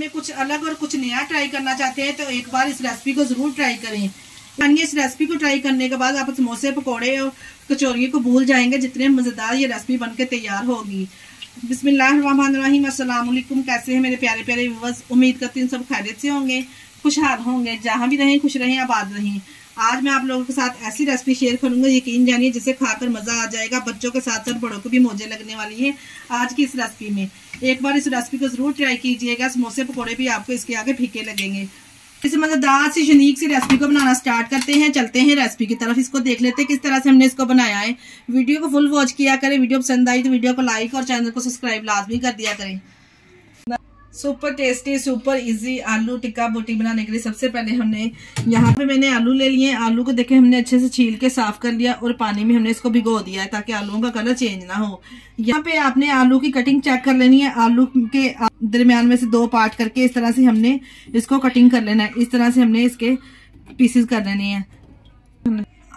में कुछ अलग और कुछ नया ट्राई करना चाहते हैं तो एक बार इस रेसिपी को जरूर ट्राई करें। यानी इस रेसिपी को ट्राई करने के बाद आप समोसे, पकौड़े और कचौरी को भूल जाएंगे, जितने मज़ेदार ये रेसिपी बनके तैयार होगी। बिस्मिल्लाहिर्रहमानिर्रहीम, अस्सलाम वालेकुम। कैसे हैं मेरे प्यारे प्यारे व्यूअर्स? उम्मीद करती हूँ सब खैरियत से होंगे, खुशहाल होंगे, जहाँ भी रहें खुश रहें, आबाद रहें। आज मैं आप लोगों के साथ ऐसी रेसिपी शेयर करूंगा, यकीन जानिए जिसे खाकर मजा आ जाएगा। बच्चों के साथ साथ बड़ों को भी मौजें लगने वाली है आज की इस रेसिपी में। एक बार इस रेसिपी को जरूर ट्राई कीजिएगा। समोसे पकौड़े भी आपको इसके आगे फीके लगेंगे। इस मजेदार सी यूनिक सी रेसिपी को बनाना स्टार्ट करते हैं। चलते हैं रेसिपी की तरफ। इसको देख लेते हैं किस तरह से हमने इसको बनाया है। वीडियो को फुल वॉच किया करें। वीडियो पसंद आई तो वीडियो को लाइक और चैनल को सब्सक्राइब लाजमी कर दिया करें। सुपर टेस्टी, सुपर इजी आलू टिक्का बोटी बनाने के लिए सबसे पहले हमने यहाँ पे मैंने आलू ले लिए। आलू को देखें हमने अच्छे से छील के साफ कर लिया और पानी में हमने इसको भिगो दिया है ताकि आलूओं का कलर चेंज ना हो। यहाँ पे आपने आलू की कटिंग चेक कर लेनी है। आलू के दरमियान में से 2 पार्ट करके इस तरह से हमने इसको कटिंग कर लेना है। इस तरह से हमने इसके पीसेस कर लेने हैं।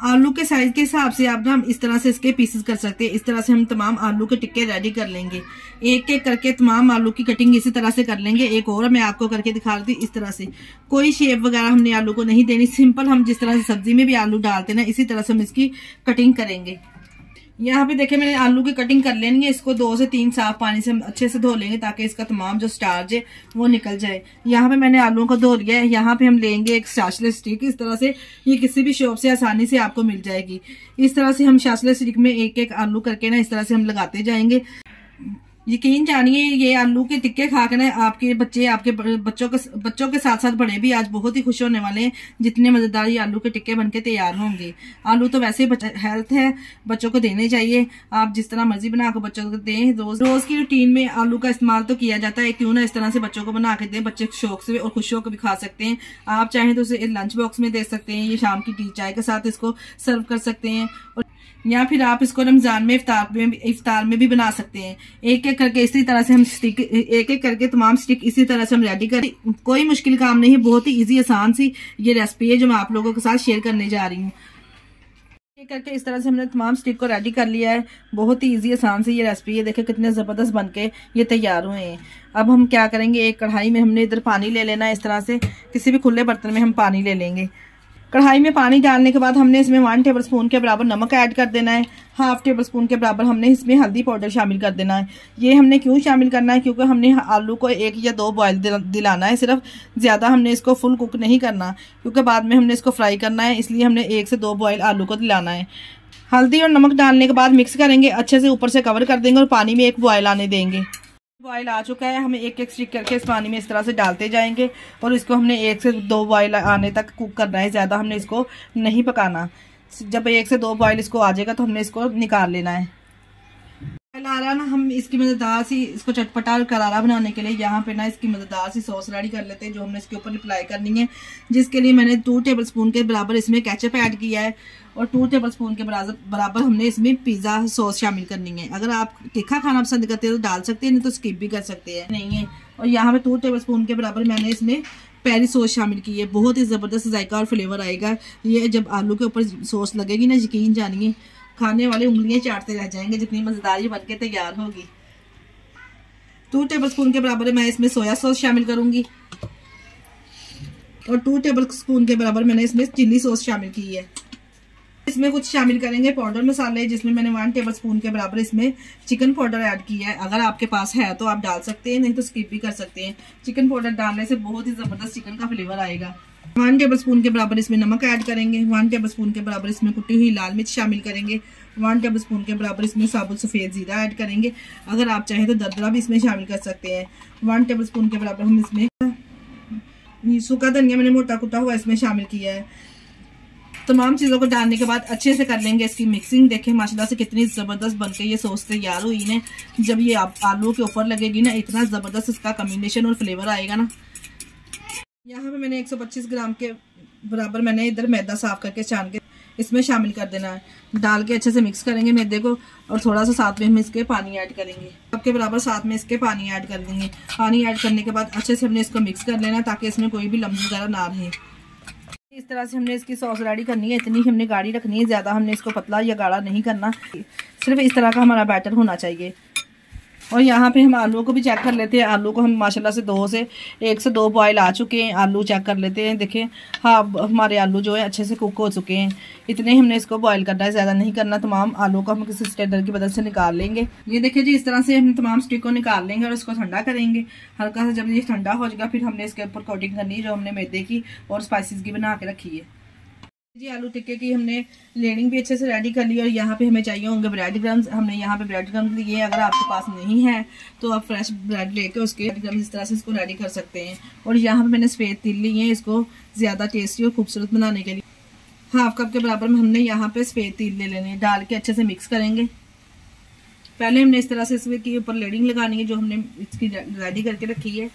आलू के साइज के हिसाब से आप हम इस तरह से इसके पीसेस कर सकते हैं। इस तरह से हम तमाम आलू के टिक्के रेडी कर लेंगे। एक एक करके तमाम आलू की कटिंग इसी तरह से कर लेंगे। एक और मैं आपको करके दिखा रही थी। इस तरह से कोई शेप वगैरह हमने आलू को नहीं देनी। सिंपल हम जिस तरह से सब्जी में भी आलू डालते हैं ना, इसी तरह से हम इसकी कटिंग करेंगे। यहाँ पे देखें मैंने आलू की कटिंग कर लेनी है। इसको 2 से 3 साफ पानी से हम अच्छे से धो लेंगे ताकि इसका तमाम जो स्टार्च है वो निकल जाए। यहाँ पे मैंने आलूओं को धो लिया है। यहाँ पे हम लेंगे एक शाशलेस स्टिक। इस तरह से ये किसी भी शॉप से आसानी से आपको मिल जाएगी। इस तरह से हम शाशलेस स्टिक में एक एक आलू करके ना इस तरह से हम लगाते जाएंगे। यकीन जानिए ये आलू के टिक्के खाकर ना आपके बच्चे, आपके बच्चों के साथ साथ बड़े भी आज बहुत ही खुश होने वाले हैं, जितने मजेदार ये आलू के टिक्के बनके तैयार होंगे। आलू तो वैसे ही हेल्थ है, बच्चों को देने चाहिए। आप जिस तरह मर्जी बनाकर बच्चों को दें। रोज की रूटीन में आलू का इस्तेमाल तो किया जाता है, क्यों ना इस तरह से बच्चों को बना के दें। बच्चे शौक से और खुश होकर भी खा सकते हैं। आप चाहें तो उसे लंच बॉक्स में दे सकते हैं। ये शाम की टी चाय के साथ इसको सर्व कर सकते हैं, या फिर आप इसको रमजान में इफ्तार में भी बना सकते हैं। एक एक करके इसी तरह से हम स्टिक, एक एक करके तमाम स्टिक इसी तरह से हम रेडी करें। कोई मुश्किल काम नहीं, बहुत ही इजी आसान सी ये रेसिपी है जो मैं आप लोगों के साथ शेयर करने जा रही हूँ। एक करके इस तरह से हमने तमाम स्टिक को रेडी कर लिया है। बहुत ही इजी आसान सी ये रेसिपी है। देखिए कितने जबरदस्त बनके ये तैयार हुए हैं। अब हम क्या करेंगे, एक कढ़ाई में हमने इधर पानी ले लेना है। इस तरह से किसी भी खुले बर्तन में हम पानी ले लेंगे। कढ़ाई में पानी डालने के बाद हमने इसमें 1 टेबलस्पून के बराबर नमक ऐड कर देना है। 1/2 टेबलस्पून के बराबर हमने इसमें हल्दी पाउडर शामिल कर देना है। ये हमने क्यों शामिल करना है, क्योंकि हमने आलू को 1 या 2 बॉयल दिलाना है सिर्फ। ज़्यादा हमने इसको फुल कुक नहीं करना, क्योंकि बाद में हमने इसको फ्राई करना है। इसलिए हमने 1 से 2 बॉयल आलू को दिलाना है। हल्दी और नमक डालने के बाद मिक्स करेंगे, अच्छे से ऊपर से कवर कर देंगे और पानी में 1 बॉयल आने देंगे। बॉयल आ चुका है। हमें एक एक स्टिक करके इस पानी में इस तरह से डालते जाएंगे और इसको हमने 1 से 2 बॉयल आने तक कुक करना है। ज़्यादा हमने इसको नहीं पकाना। जब 1 से 2 बॉयल इसको आ जाएगा तो हमने इसको निकाल लेना है। आ रहा ना, हम इसकी मज़ेदार सी, इसको चटपटा और करारा बनाने के लिए यहाँ पे ना इसकी मज़ेदार सी सॉस रेडी कर लेते हैं, जो हमने इसके ऊपर अप्लाई करनी है। जिसके लिए मैंने 2 टेबलस्पून के बराबर इसमें केचप ऐड किया है और 2 टेबलस्पून के बराबर हमने इसमें पिज़्ज़ा सॉस शामिल करनी है। अगर आप तीखा खाना पसंद करते हैं तो डाल सकते हैं, नहीं तो स्किप भी कर सकते हैं। नहीं है। और यहाँ पे 2 टेबलस्पून के बराबर मैंने इसमें पेरी सॉस शामिल की है। बहुत ही ज़बरदस्त जायका और फ्लेवर आएगा। ये जब आलू के ऊपर सॉस लगेगी ना, यकीन जानिए खाने वाले उंगलियां चाटते रह जाएंगे, जितनी मजेदार ये बनके तैयार होगी। 2 टेबलस्पून के बराबर मैं इसमें सोया सॉस शामिल करूंगी और 2 टेबलस्पून के बराबर मैंने इसमें चिल्ली सॉस शामिल की है। इसमें कुछ शामिल करेंगे पाउडर मसाले, जिसमें मैंने 1 टेबलस्पून के बराबर इसमें चिकन पाउडर ऐड किया है। अगर आपके पास है तो आप डाल सकते हैं, नहीं तो स्किप भी कर सकते हैं। चिकन पाउडर डालने से बहुत ही जबरदस्त चिकन का फ्लेवर आएगा। 1 टेबलस्पून के बराबर इसमें नमक ऐड करेंगे। 1 टेबलस्पून के बराबर इसमें कुटी हुई लाल मिर्च शामिल करेंगे। 1 टेबलस्पून के बराबर इसमें साबुत सफ़ेद जीरा ऐड करेंगे। अगर आप चाहें तो दरदरा भी इसमें शामिल कर सकते हैं। 1 टेबलस्पून के बराबर हम इसमें सूखा धनिया मैंने मोटा कुटा हुआ इसमें शामिल किया है। तमाम चीज़ों को डालने के बाद अच्छे से कर लेंगे इसकी मिक्सिंग। देखें माशाल्लाह से कितनी ज़बरदस्त बनके ये सॉस तैयार हुई है। जब ये आप आलू के ऊपर लगेगी ना, इतना ज़बरदस्त इसका कॉम्बिनेशन और फ्लेवर आएगा ना। यहाँ पे मैंने 125 ग्राम के बराबर मैंने इधर मैदा साफ करके छान के इसमें शामिल कर देना है। डाल के अच्छे से मिक्स करेंगे मैदे को और थोड़ा सा साथ में हम इसके पानी ऐड करेंगे। कप के बराबर साथ में इसके पानी ऐड कर देंगे। पानी ऐड करने के बाद अच्छे से हमने इसको मिक्स कर लेना ताकि इसमें कोई भी लम्स वगैरह ना रहे। इस तरह से हमने इसकी सॉस रेडी करनी है। इतनी हमने गाढ़ी रखनी है, ज़्यादा हमने इसको पतला या गाढ़ा नहीं करना। सिर्फ इस तरह का हमारा बैटर होना चाहिए। और यहाँ पे हम आलू को भी चेक कर लेते हैं। आलू को हम माशाल्लाह से 1 से 2 बॉयल आ चुके हैं। आलू चेक कर लेते हैं। देखें हाँ, हमारे आलू जो है अच्छे से कुक हो चुके हैं। इतने हमने इसको बॉयल करना है, ज़्यादा नहीं करना। तमाम आलू को हम किसी स्ट्रेनर की मदद से निकाल लेंगे। ये देखिए जी, इस तरह से हम तमाम स्टिक को निकाल लेंगे और इसको ठंडा करेंगे हल्का सा। जब ये ठंडा हो जाएगा फिर हमने इसके ऊपर कोटिंग करनी है जो हमने मैदे की और स्पाइसेस की बना के रखी है। जी आलू टिक्के की हमने लेयरिंग भी अच्छे से रेडी कर ली और यहाँ पे हमें चाहिए होंगे ब्रेड क्रम्स। हमने यहाँ पे ब्रेड क्रम्स लिए। अगर आपके पास नहीं है तो आप फ्रेश ब्रेड लेके उसके क्रम्स इस तरह से इसको रेडी कर सकते हैं। और यहाँ पे मैंने सफ़ेद तिल लिए हैं इसको ज़्यादा टेस्टी और खूबसूरत बनाने के लिए। 1/2 कप के बराबर में हमने यहाँ पे सफ़ेद तिल ले लेने, डाल के अच्छे से मिक्स करेंगे। पहले हमने इस तरह से इसके ऊपर लेयरिंग लगानी है जो हमने इसकी रेडी करके रखी है।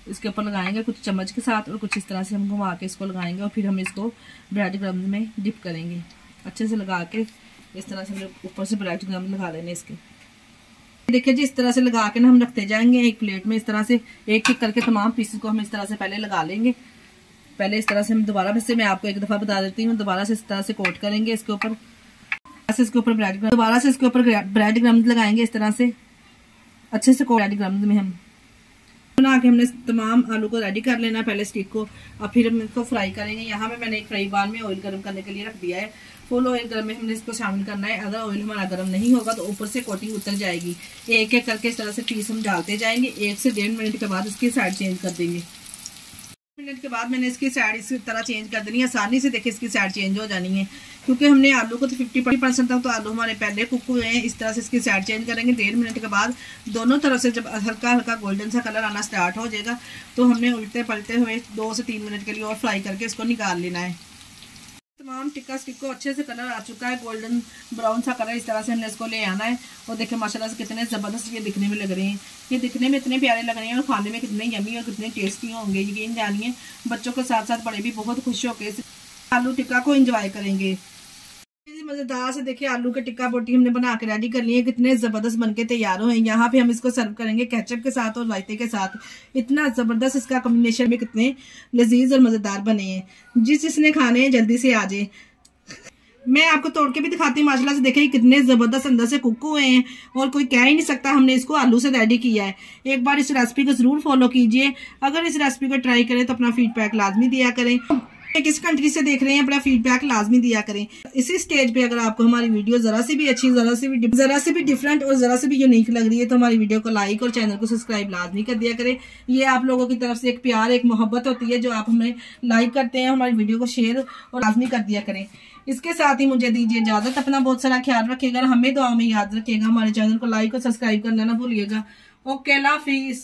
इसके ऊपर लगाएंगे कुछ चम्मच के साथ और कुछ इस तरह से हम घुमा के इसको लगाएंगे और फिर हम इसको ब्रेड क्रम्स में डिप करेंगे। अच्छे से लगा के इस तरह से ऊपर से ब्रेड क्रम्स लगा लेने इसके। देखिए जी, इस तरह से लगा के ना हम रखते जाएंगे एक प्लेट में। इस तरह से एक एक करके तमाम पीसेस को हम इस तरह से पहले लगा लेंगे। पहले इस तरह से हम दोबारा से मैं आपको एक दफ़ा बता देती हूँ, दोबारा से इस तरह से कोट करेंगे इसके ऊपर। इसके ऊपर ब्रेड क्रम्स, दोबारा से इसके ऊपर ब्रेड क्रम्स लगाएंगे इस तरह से अच्छे से ब्रेड क्रम्स में हम बना के हमने तमाम आलू को रेडी कर लेना पहले स्टिक को। अब फिर हम इसको फ्राई करेंगे। यहाँ पे मैंने एक फ्राई पैन में ऑयल गर्म करने के लिए रख दिया है। फुल ऑयल गर्म में हमने इसको शामिल करना है। अगर ऑयल हमारा गर्म नहीं होगा तो ऊपर से कोटिंग उतर जाएगी। एक एक करके इस तरह से पीस हम डालते जाएंगे। 1 से 1.5 मिनट के बाद इसकी साइड चेंज कर देंगे। मिनट के बाद मैंने इसकी साइड इसी तरह चेंज कर देनी है। आसानी से देखिए इसकी साइड चेंज हो जानी है क्योंकि हमने आलू को तो 50% तक तो आलू हमारे पहले कुक हुए हैं। इस तरह से इसकी साइड चेंज करेंगे। 1.5 मिनट के बाद दोनों तरफ से जब हल्का हल्का गोल्डन सा कलर आना स्टार्ट हो जाएगा तो हमने उल्टे पलटे हुए 2 से 3 मिनट के लिए और फ्राई करके इसको निकाल लेना है। तमाम टिक्का स्टिक को अच्छे से कलर आ चुका है, गोल्डन ब्राउन सा कलर। इस तरह से हमने इसको ले आना है और देखिए माशाल्लाह से कितने ज़बरदस्त ये दिखने में लग रहे हैं। ये दिखने में इतने प्यारे लग रहे हैं और खाने में कितने यमी और कितने टेस्टी होंगे यकीन जानिए। बच्चों के साथ साथ बड़े भी बहुत खुश होकर आलू टिक्का को एंजॉय करेंगे। मजेदार से देखिए आलू के टिक्का बोटी हमने बना के रेडी कर लिए। कितने जबरदस्त बनके तैयार हुए। यहाँ पे हम इसको सर्व करेंगे केचप के साथ और रायते के साथ। इतना जबरदस्त इसका कॉम्बिनेशन में कितने लजीज और मजेदार बने हैं। जिसने खाने हैं जल्दी से आ जाए। मैं आपको तोड़ के भी दिखाती हूँ। माशाल्लाह से देखिए कितने जबरदस्त अंदर से कुक हुए हैं और कोई कह ही नहीं सकता हमने इसको आलू से रेडी किया है। एक बार इस रेसिपी को जरूर फॉलो कीजिए। अगर इस रेसिपी को ट्राई करें तो अपना फीडबैक लाजमी दिया करें। किस कंट्री से देख रहे हैं अपना फीडबैक लाजमी दिया करें। इसी स्टेज पे अगर आपको हमारी वीडियो जरा सी भी अच्छी, जरा से भी डिफरेंट और जरा से भी यूनिक लग रही है तो हमारी वीडियो को लाइक और चैनल को सब्सक्राइब लाजमी कर दिया करें। ये आप लोगों की तरफ से एक प्यार, एक मोहब्बत होती है जो आप हमें लाइक करते हैं। हमारी वीडियो को शेयर और लाजमी कर दिया करें। इसके साथ ही मुझे दीजिए इजाजत। अपना बहुत सारा ख्याल रखिएगा, हमें दुआ में याद रखिएगा। हमारे चैनल को लाइक और सब्सक्राइब करना ना भूलिएगा। ओके, अल्लाह हाफिज।